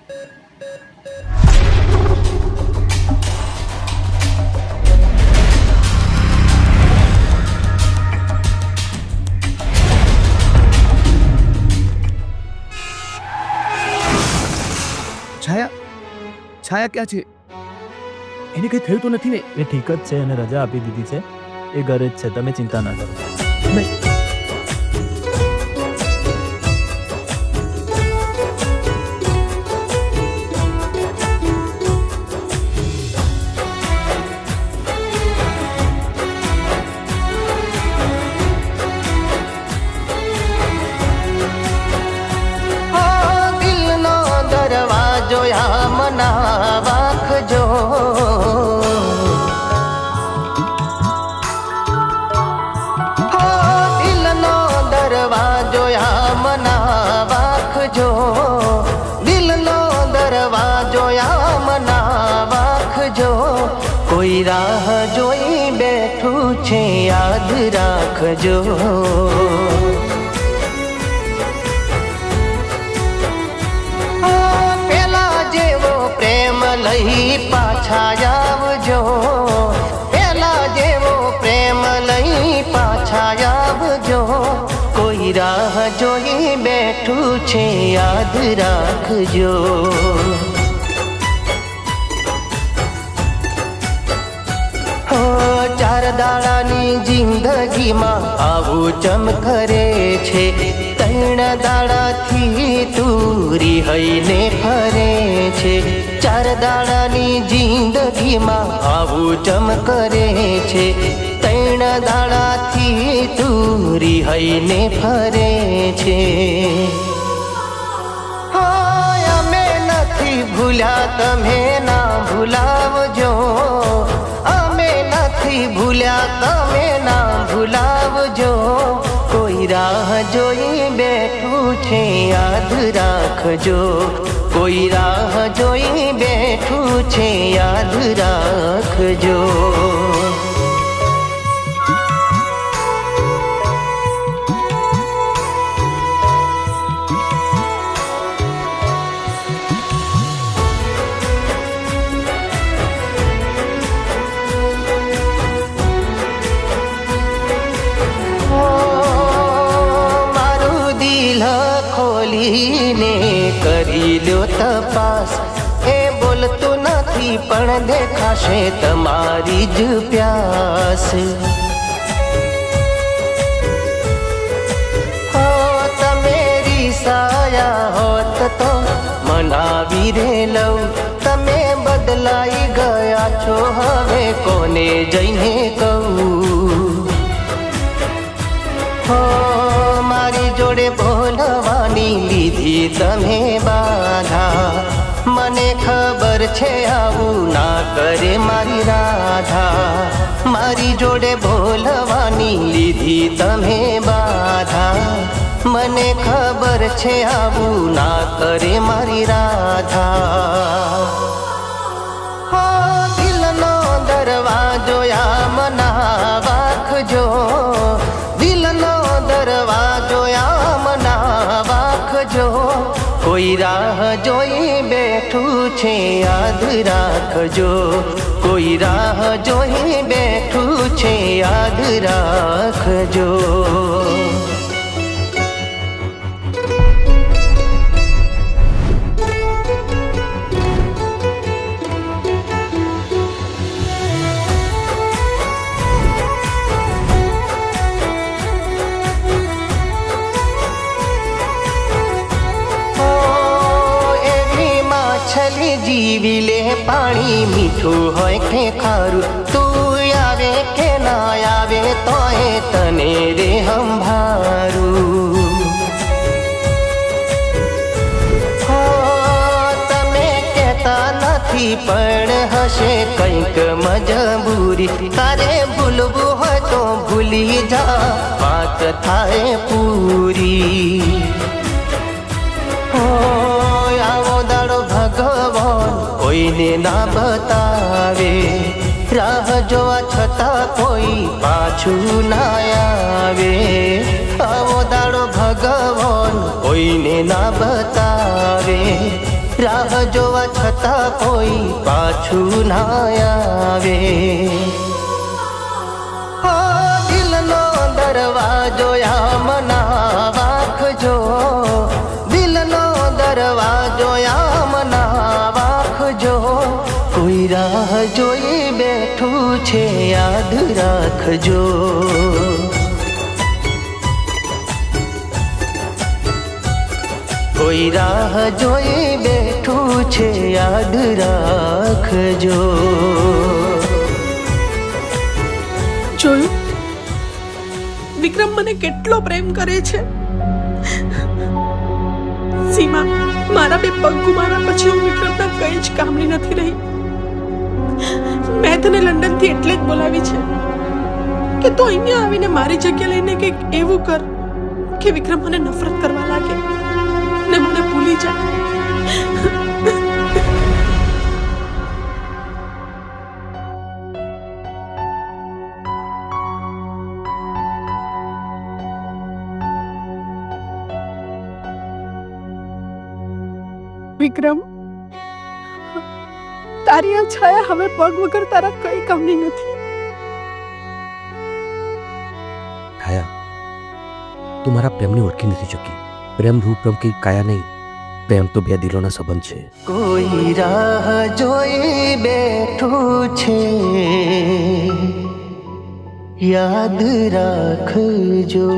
છાયા છાયા ક્યાં છે? એને કંઈ થયું તો નથી ને? એ ઠીક જ છે અને રજા આપી દીધી છે. એ ઘરે જ છે, તમે ચિંતા ના કરો. નહીં. કોઈ રાહ જોઈ બેઠું છે, યાદ રાખજો. પેલા જેવો પ્રેમ લઈ પાછા આવજો. પેલા જેવો પ્રેમ લઈ પાછા આવજો. કોઈ રાહ જોઈ બેઠું છે, યાદ રાખજો. ચાર દાડાની જિંદગીમાં આવું ચમકરે છે. ત્રણ દાડાથી તુરી હઈને ફરે છે. ચાર દાડાની જિંદગીમાં આવું ચમકરે છે. ત્રણ દાડાથી તુરી હઈને ફરે છે. અમે નથી ભૂલ્યા, તમે ના ભૂલાવજો. ભૂલ્યા, તમે ના ભૂલાવજો. કોઈ રાહ જોઈ બેઠું છે, યાદ રાખજો. કોઈ રાહ જોઈ બેઠું છે, યાદ રાખજો. ખોલીને કરી લ્યો તપાસ. એ બોલતું નથી પણ દેખાશે તમારી જ પ્યાસ. તમે રીસાયા હોત તો મનાવી રે લઉં. તમે બદલાઈ ગયા છો, હવે કોને જઈને કહું. મારી જોડે બોલવાની લીધી તમે બાધા. મને ખબર છે આવું ના કરે મારી રાધા. મારી જોડે બોલવાની લીધી તમે બાધા. મને ખબર છે આવું ના કરે મારી રાધા. દિલનો દરવાજો આમ ના વાગજો. દિલનો દરવાજો આમ ના વાગજો. કોઈ રાહ જોઈ બેઠું છે, યાદ રાખજો. કોઈ રાહ જોઈ બેઠું છે, યાદ રાખજો. જીવી લે પાણી મીઠું હોય કે ખારું. તું આવે કે ના આવે તોય તને રે સંભારું. તમે કહેતા નથી પણ હશે કંઈક મજબૂરી. તારે ભૂલવું હોય તો ભૂલી જા, વાત થાય પૂરી. આવો દાડો ભગવાન કોઈને ના બતાવે. રાહ જોવા છતાં કોઈ પાછું ના આવે. આવો દાડો ભગવાન કોઈને ના બતાવે. રાહ જોવા છતાં કોઈ પાછું ના આવે. હો દિલનો દરવાજો આમ ના વાગજો, દિલનો દરવાજો આમ ના વાગજો. કોઈ રાહ જોઈ બેઠું છે યાદ રાખજો. કોઈ રાહ જોઈ બેઠું છે યાદ રાખજો. જોયું, વિક્રમ મને કેટલો પ્રેમ કરે છે. સીમા, મારા બે પગ ગુમાવ્યા પછી હું વિક્રમના કંઈ જ કામની નથી રહી. મેં તને લંડનથી એટલે જ બોલાવી છે કે તું અહીંયા આવીને મારી જગ્યા લઈને કંઈક એવું કર કે વિક્રમ મને નફરત કરવા લાગે ને મને ભૂલી જાય. વિક્રમ, તારી આ છાયા હવે પગ વગર તારા કઈ કામની નથી. છાયા, તું મારા પ્રેમને ઓળખી નથી ચૂકી. પ્રેમ રૂપ રમ કે કાયા નહીં, પ્રેમ તો બે દિલોના સંબંધ છે. કોઈ રાહ જોઈ બેઠું છે યાદ રાખજો.